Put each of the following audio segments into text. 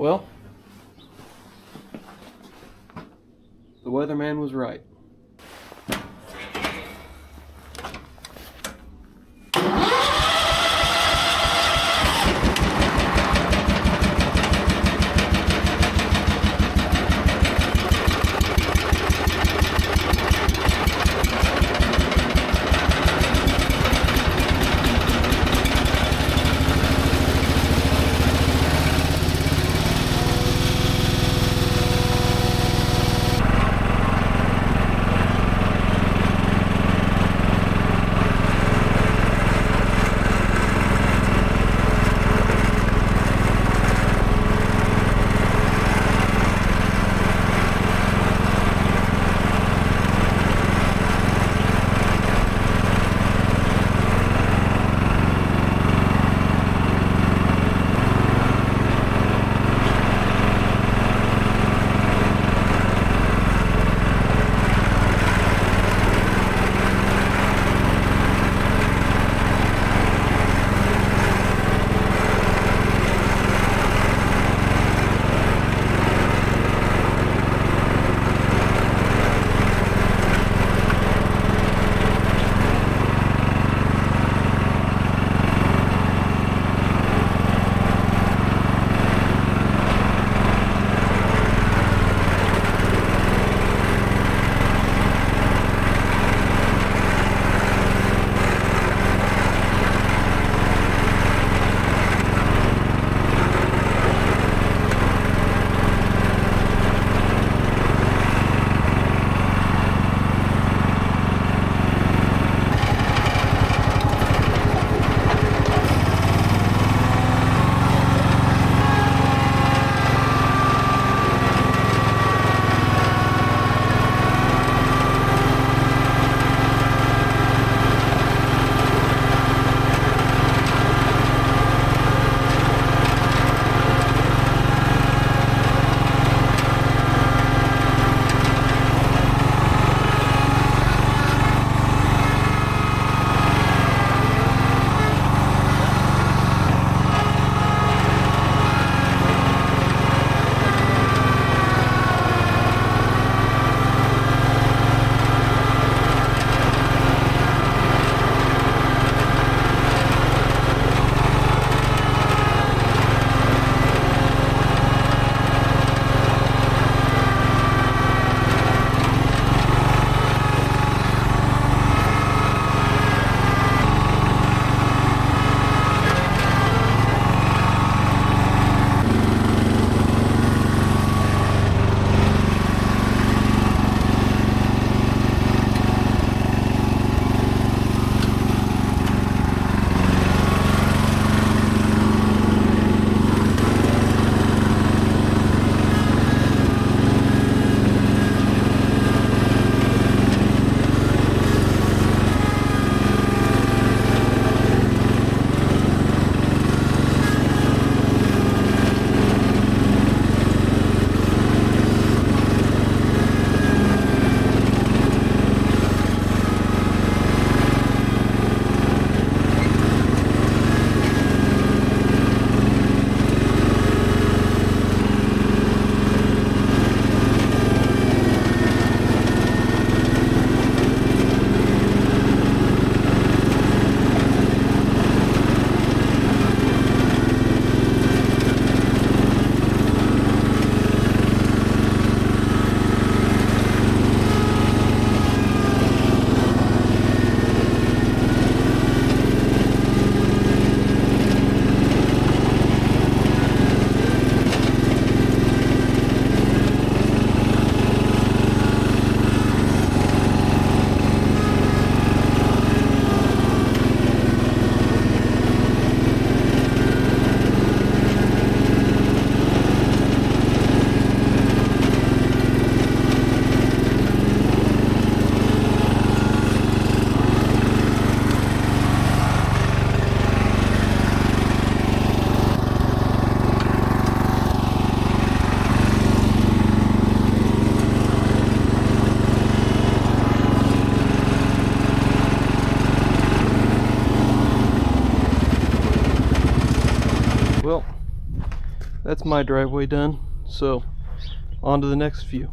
Well, the weatherman was right. that's my driveway done. So on to the next view.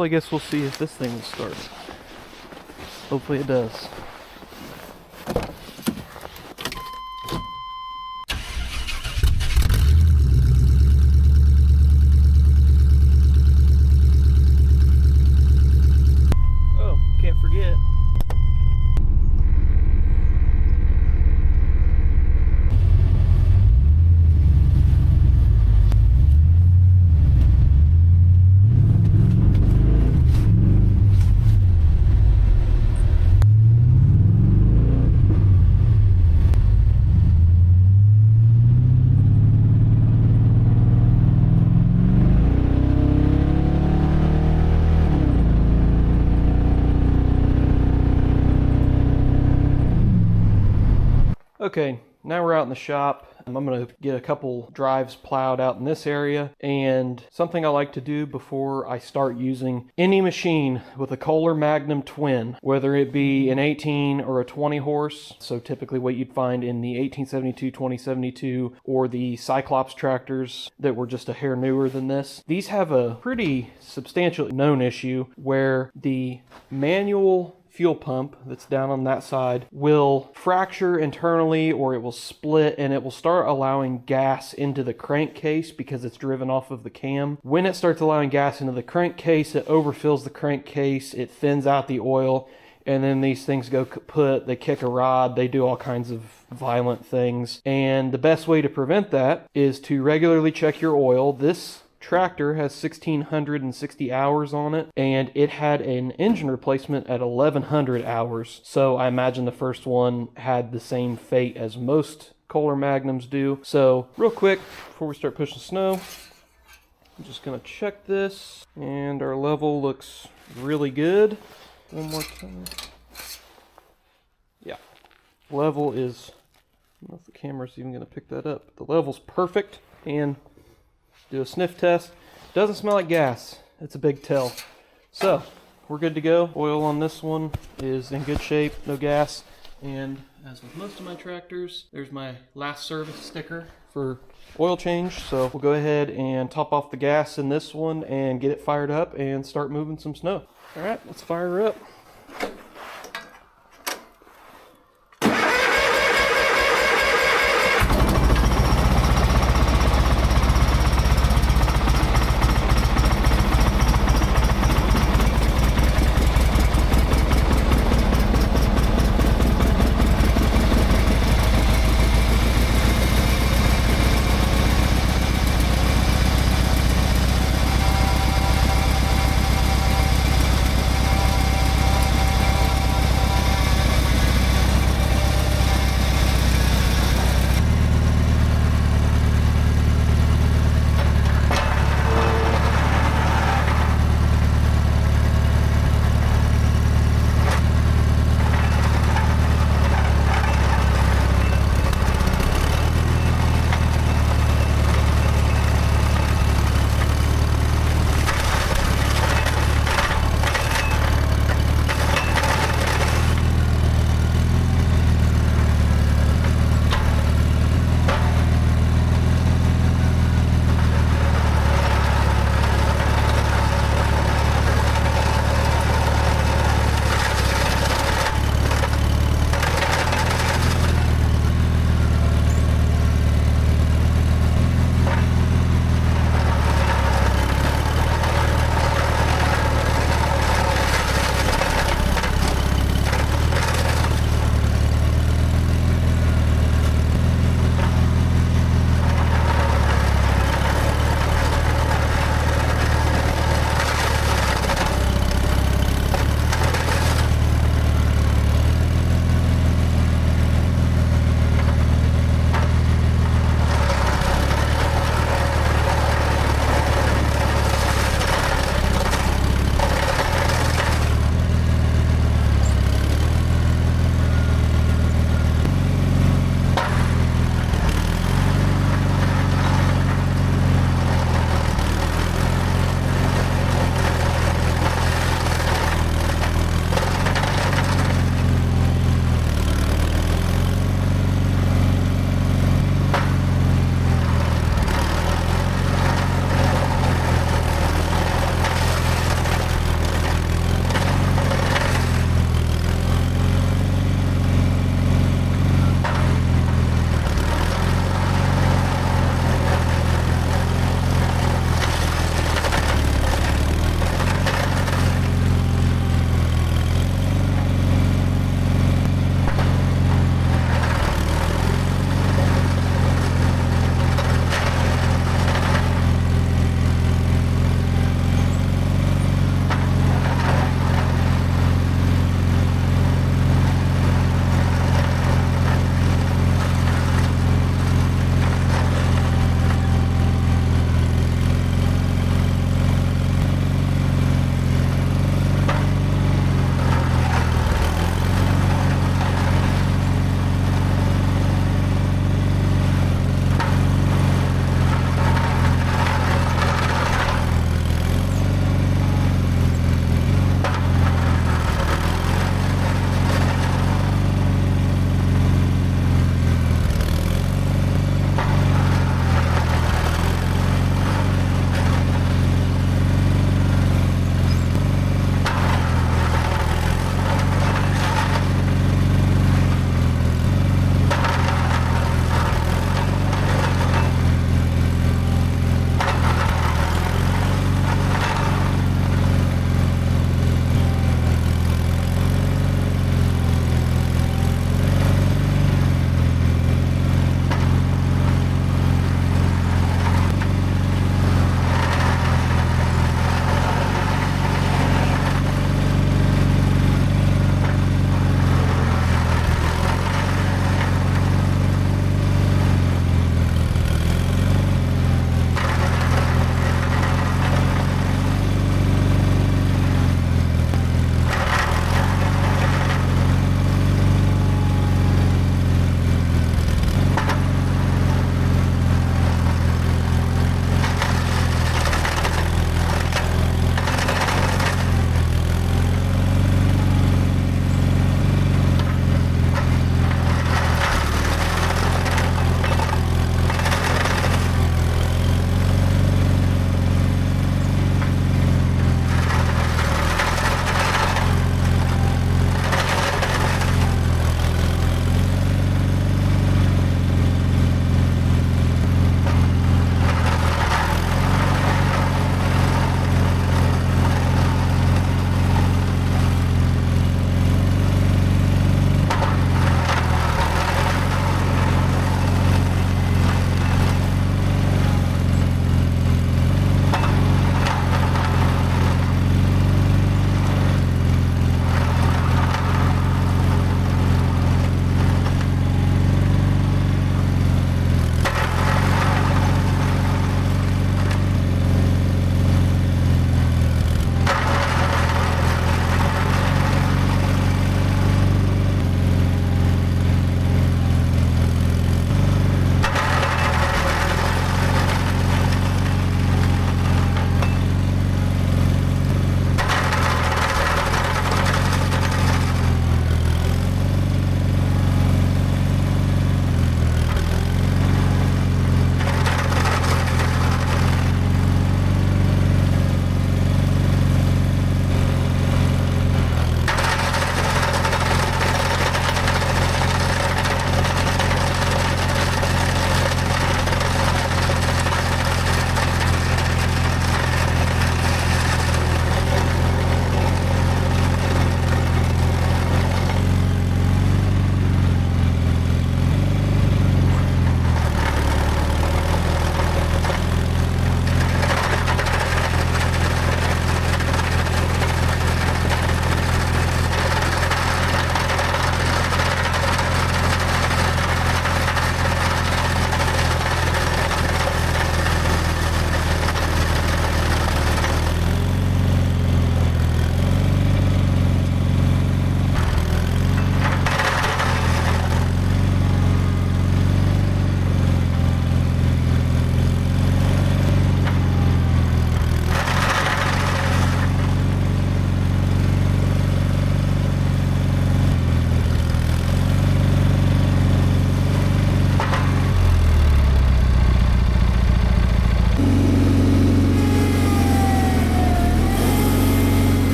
Well, I guess we'll see if this thing will start. Hopefully it does. Oh, can't forget. Okay, now we're out in the shop. I'm going to get a couple drives plowed out in this area, and something I like to do before I start using any machine with a Kohler Magnum twin, whether it be an 18 or a 20 horse, so typically what you'd find in the 1872, 2072, or the Cyclops tractors that were just a hair newer than this. These have a pretty substantial known issue where the manual fuel pump that's down on that side will fracture internally, or it will split, and it will start allowing gas into the crankcase because it's driven off of the cam. When it starts allowing gas into the crankcase, it overfills the crankcase, it thins out the oil, and then these things go kaput, they kick a rod, they do all kinds of violent things. And the best way to prevent that is to regularly check your oil. This tractor has 1,660 hours on it, and it had an engine replacement at 1,100 hours. So I imagine the first one had the same fate as most Kohler Magnums do. So real quick, before we start pushing snow, I'm just gonna check this, and our level looks really good. One more time. Yeah, level is, I don't know if the camera's even gonna pick that up. The level's perfect, and do a sniff test. Doesn't smell like gas. It's a big tell. So we're good to go. Oil on this one is in good shape, no gas. And as with most of my tractors, there's my last service sticker for oil change. So we'll go ahead and top off the gas in this one and get it fired up and start moving some snow. All right, let's fire her up.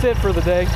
that's it for the day.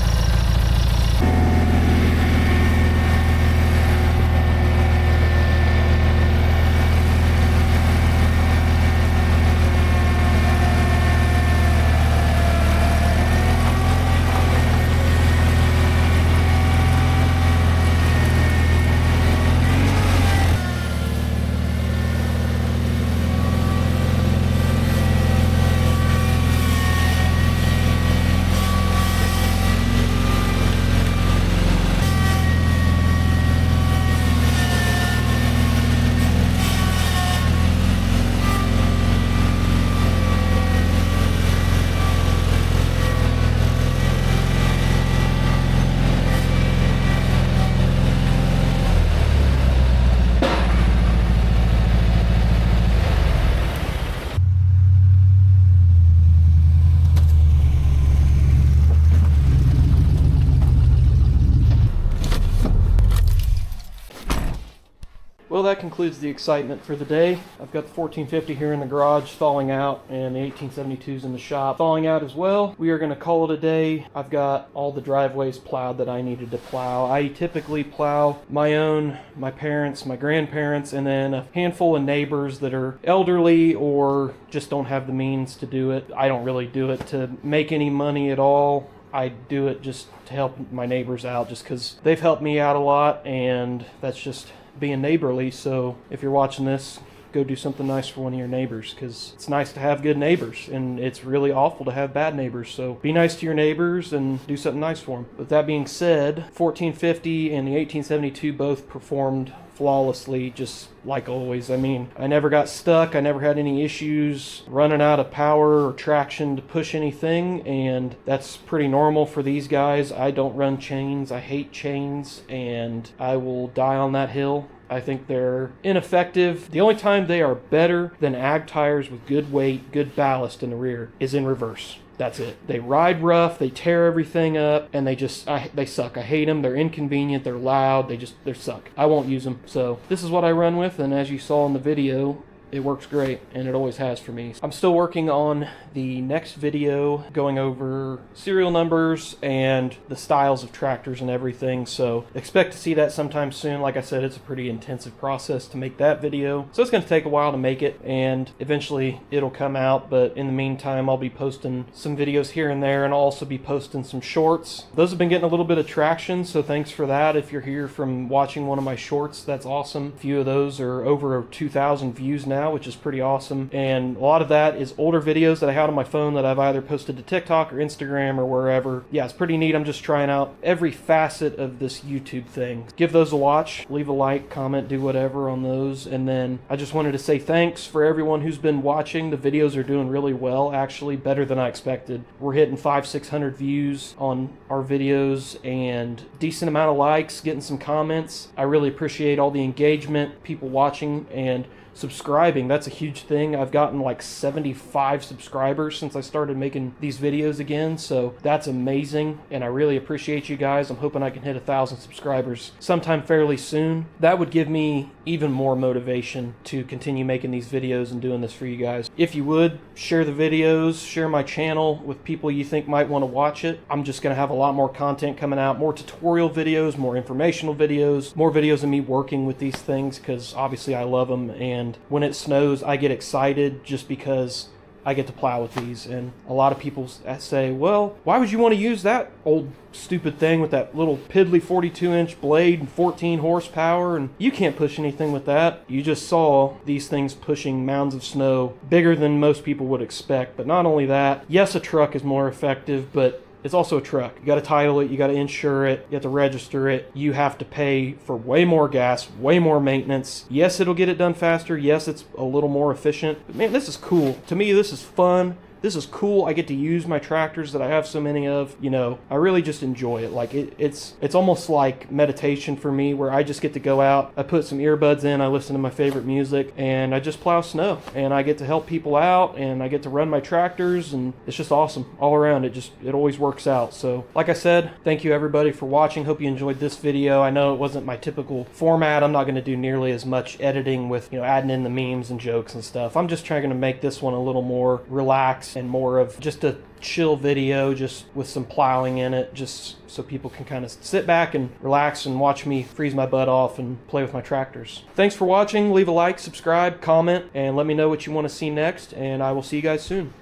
Well, that concludes the excitement for the day. I've got the 1450 here in the garage thawing out, and the 1872s in the shop thawing out as well. We are going to call it a day. I've got all the driveways plowed that I needed to plow. I typically plow my own, my parents, my grandparents, and then a handful of neighbors that are elderly or just don't have the means to do it. I don't really do it to make any money at all. I do it just to help my neighbors out, just because they've helped me out a lot, and that's just being neighborly. So if you're watching this, go do something nice for one of your neighbors, because it's nice to have good neighbors, and it's really awful to have bad neighbors. So be nice to your neighbors and do something nice for them. With that being said, 1450 and the 1872 both performed flawlessly, just like always. I mean, I never got stuck. I never had any issues running out of power or traction to push anything, and that's pretty normal for these guys. I don't run chains. I hate chains, and I will die on that hill. I think they're ineffective. The only time they are better than ag tires with good weight, good ballast in the rear is in reverse. That's it. They ride rough, they tear everything up, and they suck. I hate them. They're inconvenient, they're loud, they suck. I won't use them. So this is what I run with, and as you saw in the video, it works great, and it always has for me. I'm still working on the next video going over serial numbers and the styles of tractors and everything, so expect to see that sometime soon. Like I said, it's a pretty intensive process to make that video, so it's going to take a while to make it, and eventually it'll come out. But in the meantime, I'll be posting some videos here and there, and I'll also be posting some shorts. Those have been getting a little bit of traction, so thanks for that. If you're here from watching one of my shorts, that's awesome. A few of those are over 2,000 views now, which is pretty awesome, and a lot of that is older videos that I had on my phone that I've either posted to TikTok or Instagram or wherever. Yeah, it's pretty neat. I'm just trying out every facet of this YouTube thing. Give those a watch, leave a like, comment, do whatever on those, and then I just wanted to say thanks for everyone who's been watching. The videos are doing really well, actually better than I expected. We're hitting 500-600 views on our videos and decent amount of likes, getting some comments. I really appreciate all the engagement, people watching and subscribing. That's a huge thing. I've gotten like 75 subscribers since I started making these videos again, so that's amazing, and I really appreciate you guys. I'm hoping I can hit 1,000 subscribers sometime fairly soon. That would give me even more motivation to continue making these videos and doing this for you guys. If you would, share the videos, share my channel with people you think might want to watch it. I'm just going to have a lot more content coming out, more tutorial videos, more informational videos, more videos of me working with these things, because obviously I love them, and when it snows, I get excited just because I get to plow with these. And a lot of people say, well, why would you want to use that old stupid thing with that little piddly 42-inch blade and 14 horsepower, and you can't push anything with that? You just saw these things pushing mounds of snow bigger than most people would expect. But not only that, yes, a truck is more effective, but it's also a truck. You got to title it, you got to insure it, you have to register it, you have to pay for way more gas, way more maintenance. Yes, it'll get it done faster. Yes, it's a little more efficient. But man, this is cool. To me, this is fun. This is cool. I get to use my tractors that I have so many of. You know, I really just enjoy it. Like it's almost like meditation for me, where I just get to go out, I put some earbuds in, I listen to my favorite music, and I just plow snow, and I get to help people out, and I get to run my tractors, and it's just awesome all around. It always works out. So like I said, thank you everybody for watching. Hope you enjoyed this video. I know it wasn't my typical format. I'm not going to do nearly as much editing with, you know, adding in the memes and jokes and stuff. I'm just trying to make this one a little more relaxed relax and more of just a chill video, just with some plowing in it, just so people can kind of sit back and relax and watch me freeze my butt off and play with my tractors. Thanks for watching. Leave a like, subscribe, comment, and let me know what you want to see next, and I will see you guys soon.